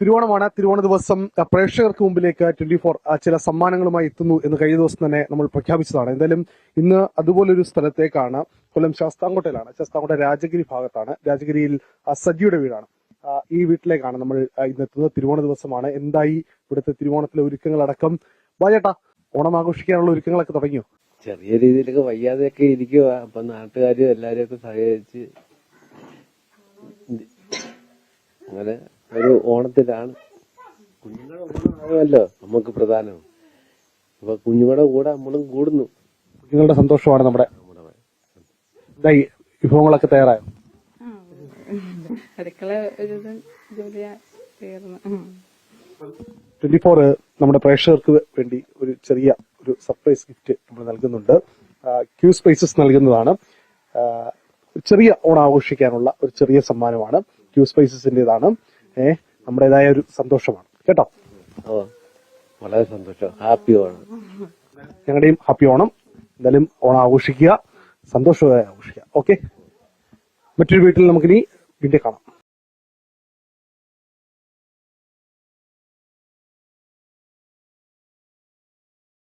തിരുവോണമാണ്. തിരുവോണ ദിവസം പ്രേക്ഷകർക്ക് മുമ്പിലേക്ക് 24 ചില സമ്മാനങ്ങളുമായി എത്തുന്നു എന്ന് കഴിഞ്ഞ ദിവസം തന്നെ നമ്മൾ പ്രഖ്യാപിച്ചതാണ്. എന്തായാലും ഇന്ന് അതുപോലൊരു സ്ഥലത്തേക്കാണ്. കൊല്ലം ശാസ്താംകോട്ടയിലാണ്. ശാസ്താംകോട്ട രാജഗിരി ഭാഗത്താണ്. രാജഗിരിയിൽ സജിയുടെ വീടാണ്. ഈ വീട്ടിലേക്കാണ് നമ്മൾ ഇന്നെത്തുന്നത്. തിരുവോണ ദിവസമാണ്. എന്തായി ഇവിടുത്തെ തിരുവോണത്തിലെ ഒരുക്കങ്ങളടക്കം? വാചേട്ടാ, ഓണം ആഘോഷിക്കാനുള്ള ഒരുക്കങ്ങളൊക്കെ തുടങ്ങിയോ? ചെറിയ രീതിയിലൊക്കെ വയ്യാതെയൊക്കെ ഇരിക്കുക. അപ്പൊ നാട്ടുകാരും എല്ലാരും ഒക്കെ സഹകരിച്ച് അങ്ങനെ ഒരു ഓണത്തിലാണ്. കുഞ്ഞുങ്ങളുടെ ഓണമാണല്ലോ നമുക്ക് പ്രധാനം. അപ്പൊ കുഞ്ഞുങ്ങളുടെ കൂടെ നമ്മളും കൂടുന്നു. കുഞ്ഞുങ്ങളുടെ സന്തോഷമാണ് നമ്മുടെ. ഇതായി വിഭവങ്ങളൊക്കെ തയ്യാറായോ? അടുക്കള ഒരു ജോലിയാ തീർന്നു. 24 നമ്മുടെ പ്രേക്ഷകർക്ക് വേണ്ടി ഒരു ചെറിയ ഒരു സർപ്രൈസ് ഗിഫ്റ്റ് നമ്മൾ നൽകുന്നുണ്ട്. ക്യൂ സ്പൈസസ് നൽകുന്നതാണ്. ചെറിയ ഓണം ആഘോഷിക്കാനുള്ള ഒരു ചെറിയ സമ്മാനമാണ്. ക്യൂ സ്പൈസസിന്റേതാണ്. നമ്മുടേതായ ഒരു സന്തോഷമാണ് കേട്ടോ. വളരെ സന്തോഷം. ഹാപ്പി ഓണം. ഞങ്ങളുടെയും ഹാപ്പി ഓണം. എന്തായാലും ഓണം ആഘോഷിക്കുക, സന്തോഷമായി ആഘോഷിക്കുക. ഓക്കെ, മറ്റൊരു വീട്ടിൽ നമുക്കിനി വീണ്ടും കാണാം.